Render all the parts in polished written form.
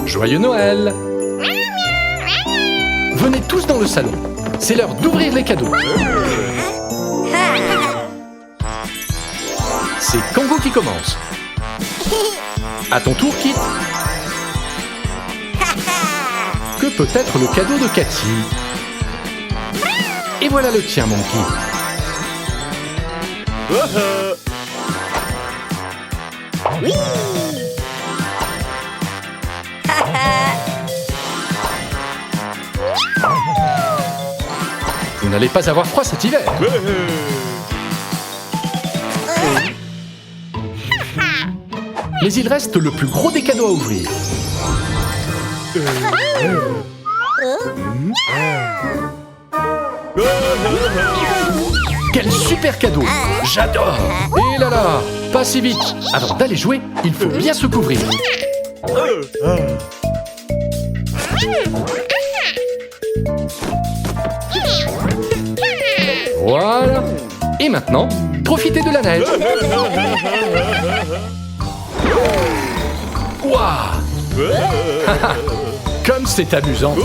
Joyeux Noël! Venez tous dans le salon. C'est l'heure d'ouvrir les cadeaux. C'est Kango qui commence. À ton tour, Kit. Que peut être le cadeau de Cathy? Et voilà le tien, Monkey. Oui. Vous n'allez pas avoir froid cet hiver. Mais il reste le plus gros des cadeaux à ouvrir. Quel super cadeau! J'adore! Et là là, pas si vite! Avant d'aller jouer, il faut bien se couvrir. Voilà! Et maintenant, profitez de la neige! Waouh! Comme c'est amusant!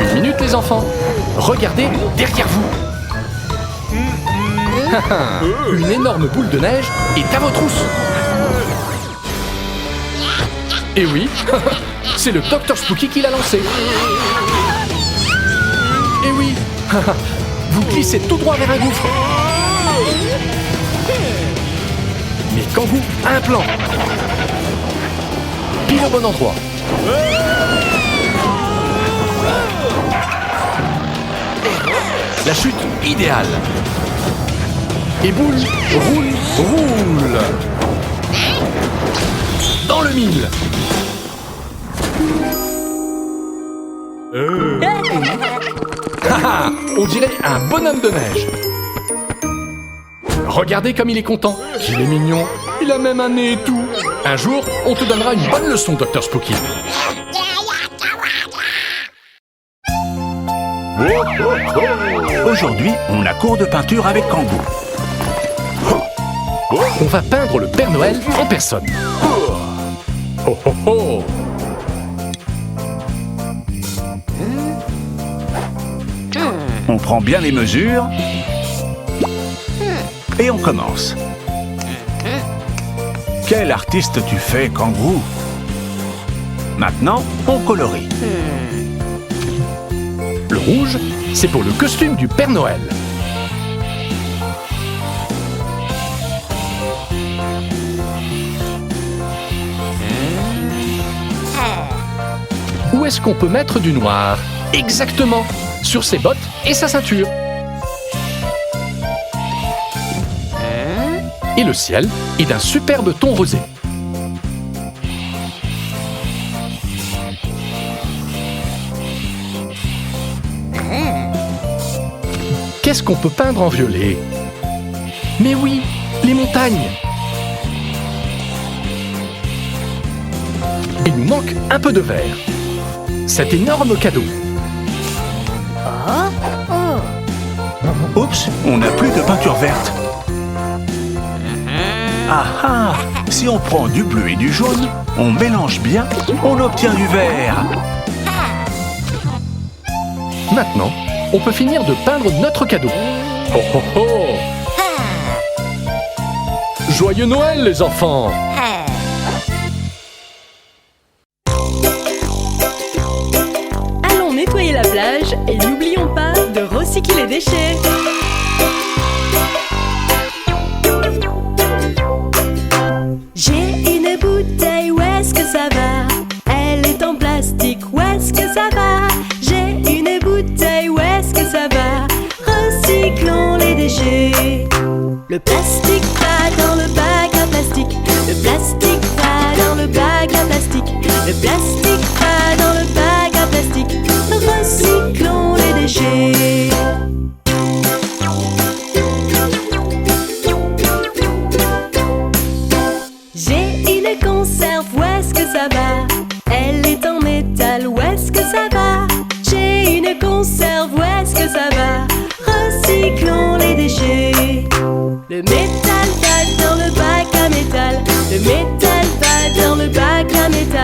Une minute, les enfants! Regardez derrière vous! Une énorme boule de neige est à vos trousses! Et oui, c'est le Dr Spooky qui l'a lancé! Et oui, vous glissez tout droit vers un gouffre! Mais Kango a un plan! Pile au bon endroit! La chute idéale! Et boule, roule! Dans le mille! On dirait un bonhomme de neige! Regardez comme il est content! Qu'il est mignon! Il a même un nez et tout! Un jour, on te donnera une bonne leçon, Dr Spooky! Aujourd'hui, on a cours de peinture avec Kango. On va peindre le Père Noël en personne! Oh oh oh! On prend bien les mesures et on commence. Quel artiste tu fais, Kango? Maintenant, on colorie. Le rouge, c'est pour le costume du Père Noël. Où est-ce qu'on peut mettre du noir? Exactement, sur ses bottes et sa ceinture. Et le ciel est d'un superbe ton rosé. Qu'est-ce qu'on peut peindre en violet? Mais oui, les montagnes! Il nous manque un peu de vert. Cet énorme cadeau. Oups, on n'a plus de peinture verte. Ah ah! Si on prend du bleu et du jaune, on mélange bien, on obtient du vert. Maintenant, on peut finir de peindre notre cadeau. Oh oh oh! Joyeux Noël, les enfants! Allons nettoyer la plage et n'oublions pas de recycler les déchets. J'ai une bouteille, où est-ce que ça va? Elle est en plastique, où est-ce que ça va? J'ai une bouteille, où est-ce que ça va? Recyclons les déchets. Le plastique va dans le bac à plastique. Le plastique va dans le bac à plastique. Le plastique va dans le bac à plastique. Recyclons les déchets. J'ai une conserve, où est-ce que ça va? Elle est en métal, où est-ce que ça va? J'ai une conserve, où est-ce que ça va? Recyclons les déchets. Le métal va dans le bac à métal. Le métal va dans le bac à métal.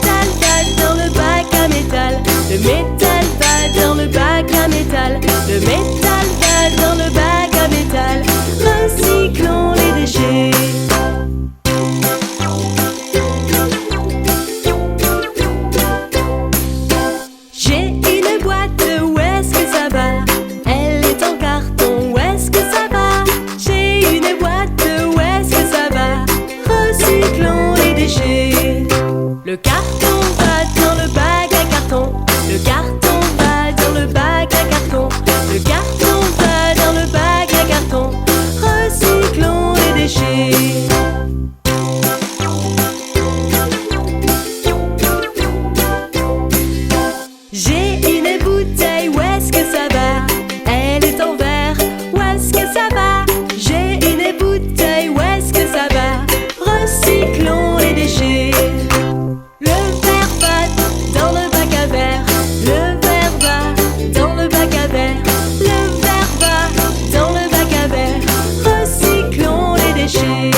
métal va dans le bac à métal. Le métal va dans le bac à métal. Le métal va dans le bac à métal. Recyclons les déchets. J'ai une boîte, où est-ce que ça va? Elle est en carton, où est-ce que ça va? J'ai une boîte, où est-ce que ça va? Recyclons les déchets. Le carton va dans le bac à carton. Le carton va dans le bac à carton. Le carton va dans le bac à carton. Recyclons les déchets. J'ai une bouteille, où est-ce que ça va? Elle est en verre, où est-ce que ça va? J'ai une bouteille, où est-ce que ça va? Recyclons les déchets. Le verre va dans le bac à verre. Le verre va dans le bac à verre. Le verre va dans le bac à verre. Recyclons les déchets.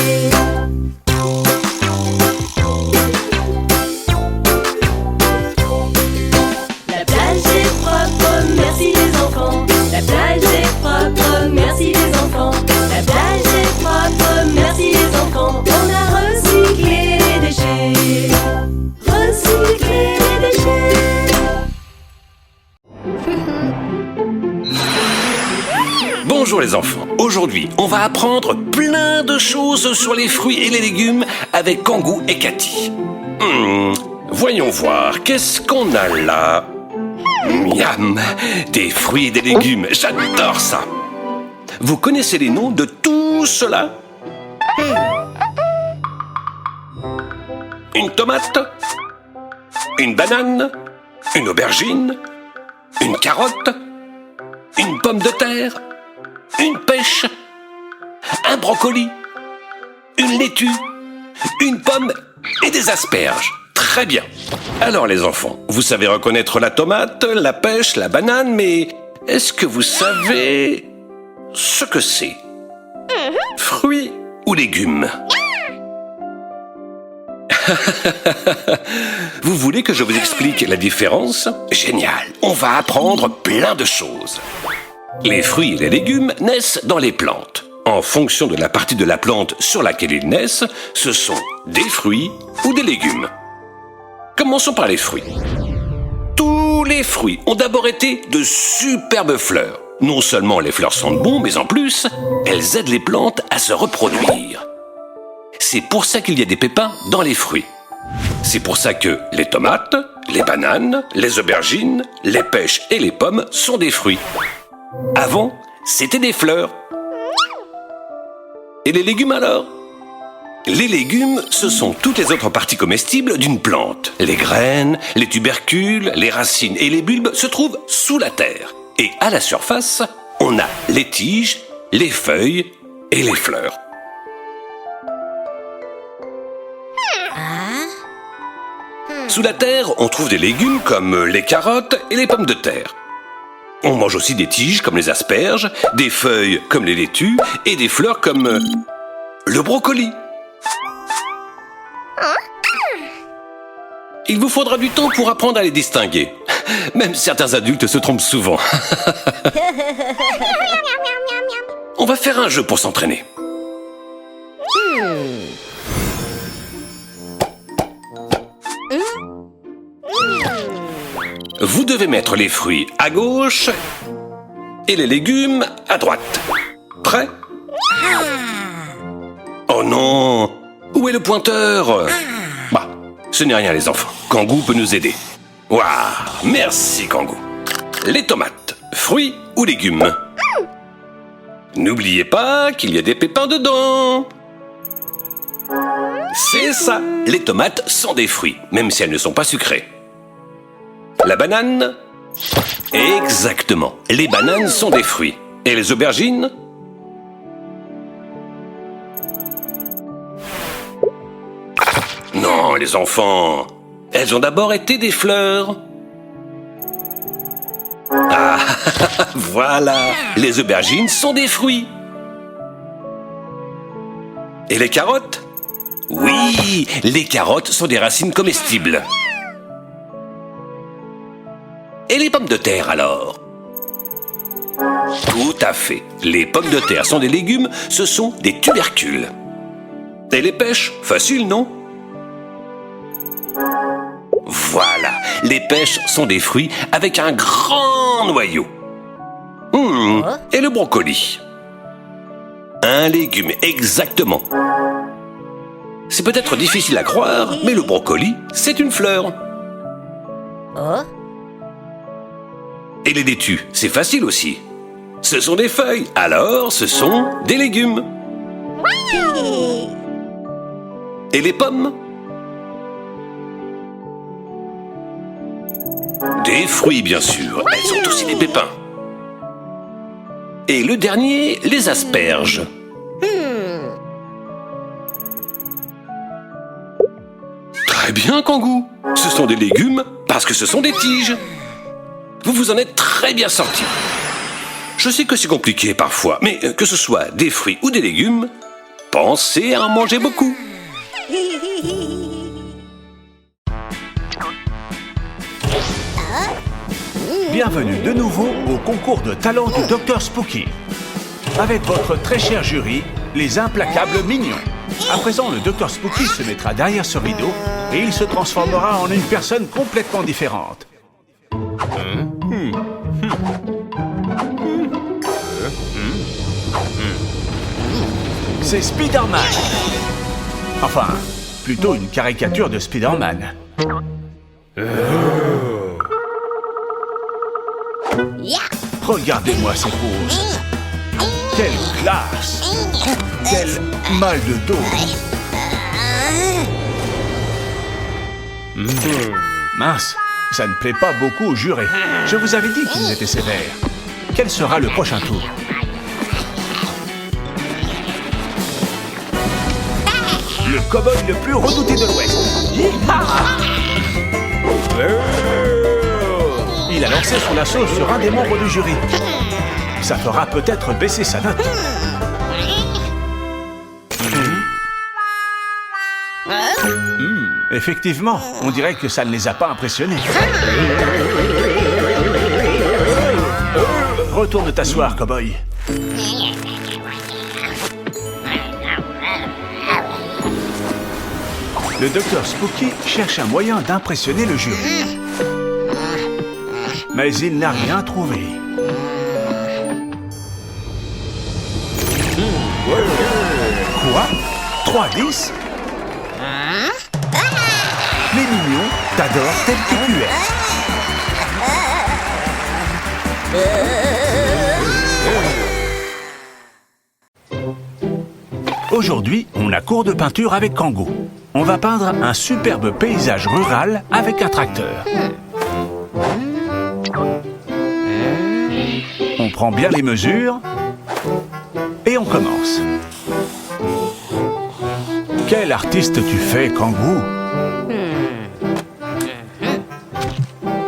La plage est propre, merci les enfants. La plage est propre, merci les enfants. La plage est propre, merci les enfants. On a recyclé les déchets. Recycler les déchets. Bonjour les enfants. Aujourd'hui, on va apprendre plein de choses sur les fruits et les légumes avec Kangoo et Cathy. Voyons voir, qu'est-ce qu'on a là? Miam, des fruits et des légumes, j'adore ça. Vous connaissez les noms de tout cela? Une tomate, une banane, une aubergine, une carotte, une pomme de terre, une pêche, un brocoli, une laitue, une pomme et des asperges. Très bien. Alors les enfants, vous savez reconnaître la tomate, la pêche, la banane, mais est-ce que vous savez ce que c'est? Fruits ou légumes? Vous voulez que je vous explique la différence? Génial, on va apprendre plein de choses. Les fruits et les légumes naissent dans les plantes. En fonction de la partie de la plante sur laquelle ils naissent, ce sont des fruits ou des légumes. Commençons par les fruits. Tous les fruits ont d'abord été de superbes fleurs. Non seulement les fleurs sentent bon, mais en plus, elles aident les plantes à se reproduire. C'est pour ça qu'il y a des pépins dans les fruits. C'est pour ça que les tomates, les bananes, les aubergines, les pêches et les pommes sont des fruits. Avant, c'était des fleurs. Et les légumes alors? Les légumes, ce sont toutes les autres parties comestibles d'une plante. Les graines, les tubercules, les racines et les bulbes se trouvent sous la terre. Et à la surface, on a les tiges, les feuilles et les fleurs. Sous la terre, on trouve des légumes comme les carottes et les pommes de terre. On mange aussi des tiges comme les asperges, des feuilles comme les laitues et des fleurs comme le brocoli. Il vous faudra du temps pour apprendre à les distinguer. Même certains adultes se trompent souvent. On va faire un jeu pour s'entraîner. Vous devez mettre les fruits à gauche et les légumes à droite. Prêt? Oh non! Où est le pointeur? Bah, ce n'est rien les enfants. Kangoo peut nous aider. Waouh! Merci Kangoo. Les tomates, fruits ou légumes? N'oubliez pas qu'il y a des pépins dedans. C'est ça, les tomates sont des fruits, même si elles ne sont pas sucrées. La banane? Exactement, les bananes sont des fruits. Et les aubergines? Non, les enfants, elles ont d'abord été des fleurs. Ah, voilà, les aubergines sont des fruits. Et les carottes? Oui, les carottes sont des racines comestibles. Et les pommes de terre alors? Tout à fait. Les pommes de terre sont des légumes, ce sont des tubercules. Et les pêches? Facile, non? Voilà, les pêches sont des fruits avec un grand noyau. Et le brocoli? Un légume, exactement. C'est peut-être difficile à croire, mais le brocoli, c'est une fleur. Et les laitues, c'est facile aussi. Ce sont des feuilles, alors ce sont des légumes. Et les pommes? Des fruits, bien sûr. Elles sont aussi des pépins. Et le dernier, les asperges. Très bien, Kangou. Ce sont des légumes parce que ce sont des tiges. Vous vous en êtes très bien sortis. Je sais que c'est compliqué parfois, mais que ce soit des fruits ou des légumes, pensez à en manger beaucoup. Bienvenue de nouveau au concours de talent du Dr Spooky. Avec votre très cher jury, les implacables mignons. À présent, le Dr Spooky se mettra derrière ce rideau et il se transformera en une personne complètement différente. C'est Spider-Man. Enfin, plutôt une caricature de Spider-Man. Regardez-moi ces poses. Quelle classe! Quel mal de dos! Mince, ça ne plaît pas beaucoup aux jurés. Je vous avais dit qu'ils étaient sévères. Quel sera le prochain tour? Le cow-boy le plus redouté de l'Ouest. Il a lancé son assaut sur un des membres du jury. Ça fera peut-être baisser sa note. Effectivement, on dirait que ça ne les a pas impressionnés. Retourne t'asseoir, cow-boy. Le Dr Spooky cherche un moyen d'impressionner le jury. Mais il n'a rien trouvé. Quoi? 3-10? Les mignons t'adorent tel que tu es. Aujourd'hui, on a cours de peinture avec Kangou. On va peindre un superbe paysage rural avec un tracteur. On prend bien les mesures et on commence. Quel artiste tu fais, Kangou?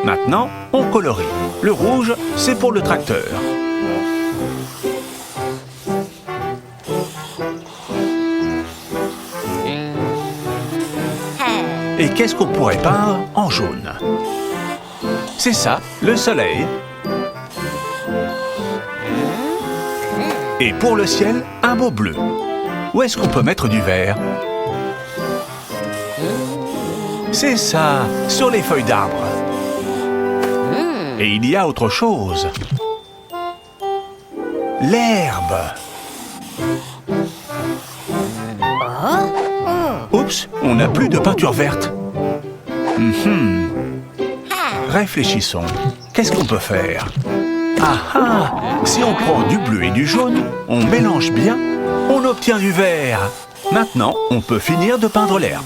Maintenant, on colorie. Le rouge, c'est pour le tracteur. Et qu'est-ce qu'on pourrait peindre en jaune? C'est ça, le soleil. Et pour le ciel, un beau bleu. Où est-ce qu'on peut mettre du vert? C'est ça, sur les feuilles d'arbre. Et il y a autre chose. L'herbe. Oups, on n'a plus de peinture verte. Réfléchissons. Qu'est-ce qu'on peut faire? Ah ah! Si on prend du bleu et du jaune, on mélange bien, on obtient du vert. Maintenant, on peut finir de peindre l'herbe.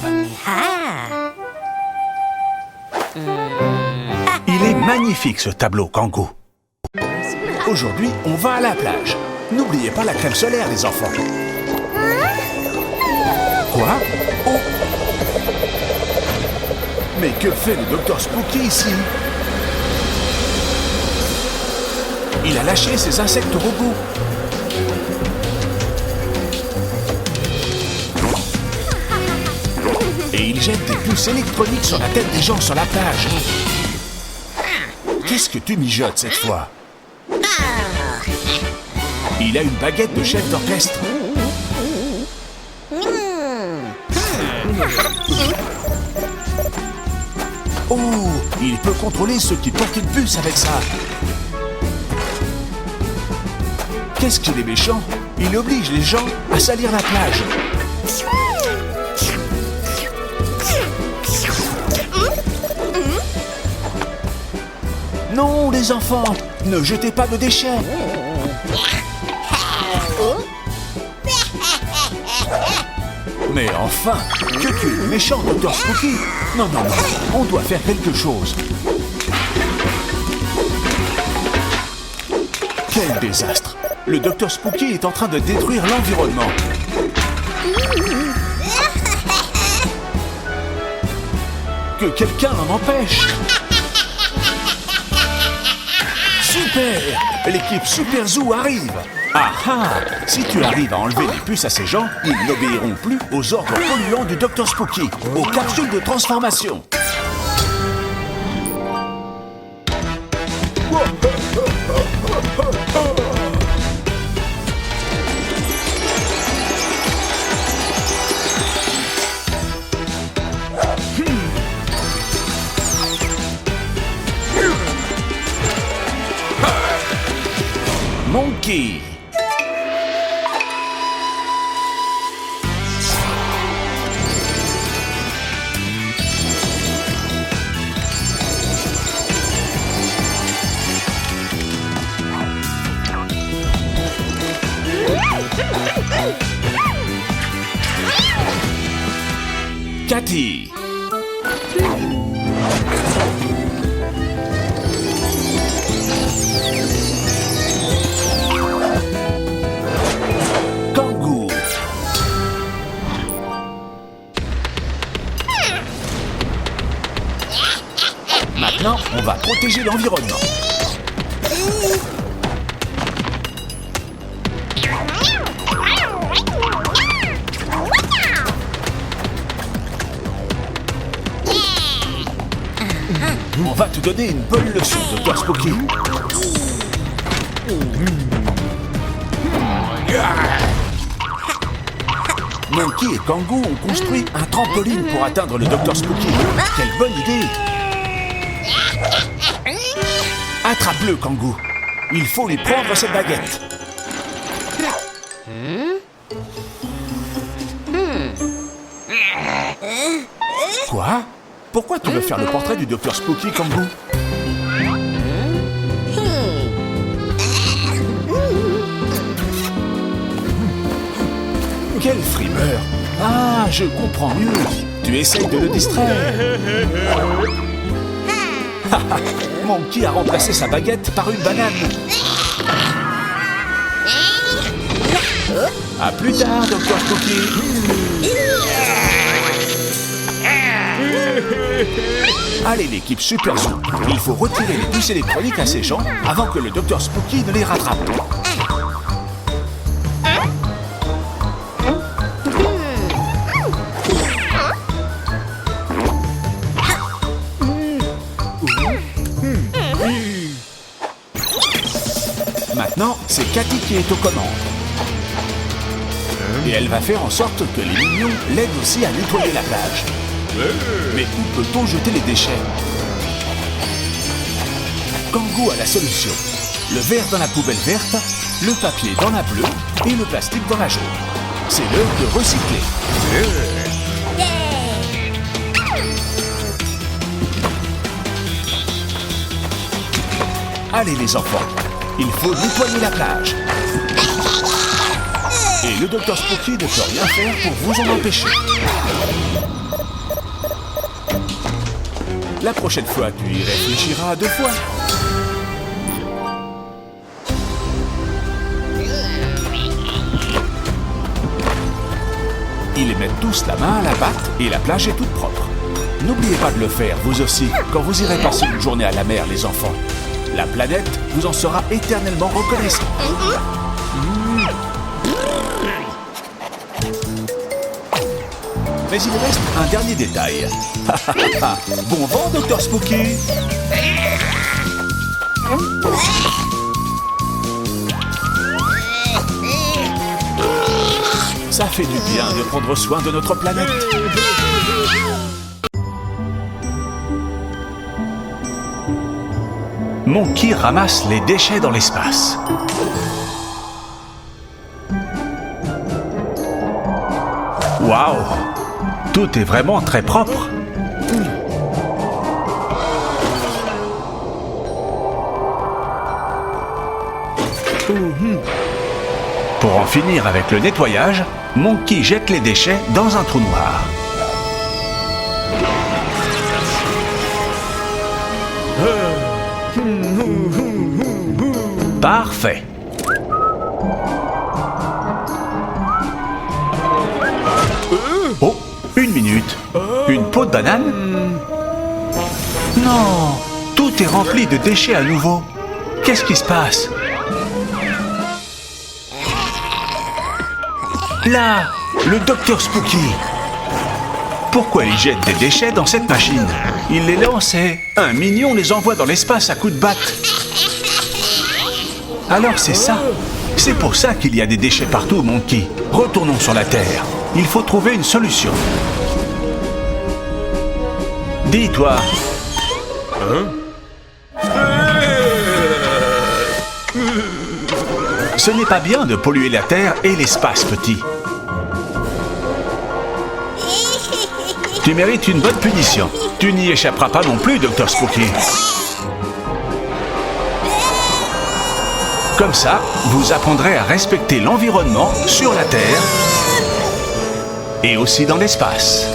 Il est magnifique ce tableau, Kangou. Aujourd'hui, on va à la plage. N'oubliez pas la crème solaire, les enfants. Quoi? Oh! Mais que fait le Dr Spooky ici? Il a lâché ses insectes robots. Et il jette des puces électroniques sur la tête des gens sur la plage. Qu'est-ce que tu mijotes cette fois? Il a une baguette de chef d'orchestre. Oh, il peut contrôler ceux qui portent une puce avec ça. Qu'est-ce qu'il est méchant? Il oblige les gens à salir la plage. Non, les enfants, ne jetez pas de déchets. Mais enfin, que tu es méchant, Dr Spooky. Non, non, non, on doit faire quelque chose. Quel désastre! Le Dr Spooky est en train de détruire l'environnement. Que quelqu'un l'en empêche. Super! L'équipe Super Zoo arrive. Ah ah! Si tu arrives à enlever les puces à ces gens, ils n'obéiront plus aux ordres polluants du Dr Spooky, aux capsules de transformation. Monkey. Cathy. Kangoo. Maintenant, on va protéger l'environnement. On va te donner une bonne leçon, Dr Spooky. Monkey et Kangoo ont construit un trampoline pour atteindre le Dr Spooky. Quelle bonne idée! Attrape-le, Kangoo. Il faut lui prendre cette baguette. Quoi? Pourquoi tu veux faire le portrait du Dr Spooky, Kangoo? Quel frimeur! Ah, je comprends mieux. Tu essayes de le distraire. Monkey a remplacé sa baguette par une banane. À plus tard, Dr Spooky. Allez, l'équipe Super Zoo. Il faut retirer les puces électroniques à ces gens avant que le Dr Spooky ne les rattrape. Maintenant, c'est Cathy qui est aux commandes. Et elle va faire en sorte que les mignons l'aident aussi à nettoyer la plage. Mais où peut-on jeter les déchets? Kangoo a la solution. Le verre dans la poubelle verte, le papier dans la bleue et le plastique dans la jaune. C'est l'heure de recycler. Allez les enfants, il faut nettoyer la plage. Et le Dr Spooky ne peut rien faire pour vous en empêcher. La prochaine fois, tu y réfléchiras 2 fois. Ils mettent tous la main à la pâte et la plage est toute propre. N'oubliez pas de le faire, vous aussi, quand vous irez passer une journée à la mer, les enfants. La planète vous en sera éternellement reconnaissante. Mais il reste un dernier détail. Bon vent, Dr Spooky. Ça fait du bien de prendre soin de notre planète. Monkey ramasse les déchets dans l'espace. Waouh! Tout est vraiment très propre. Pour en finir avec le nettoyage, Monkey jette les déchets dans un trou noir. Parfait. Oh, une minute. Une peau de banane? Non, tout est rempli de déchets à nouveau. Qu'est-ce qui se passe? Là, le Dr Spooky. Pourquoi il jette des déchets dans cette machine? Il les lance et un mignon les envoie dans l'espace à coups de batte. Alors c'est ça. C'est pour ça qu'il y a des déchets partout, Monkey. Retournons sur la Terre. Il faut trouver une solution. Dis-toi. Ce n'est pas bien de polluer la Terre et l'espace, petit. Tu mérites une bonne punition. Tu n'y échapperas pas non plus, Dr Spooky. Comme ça, vous apprendrez à respecter l'environnement sur la Terre et aussi dans l'espace.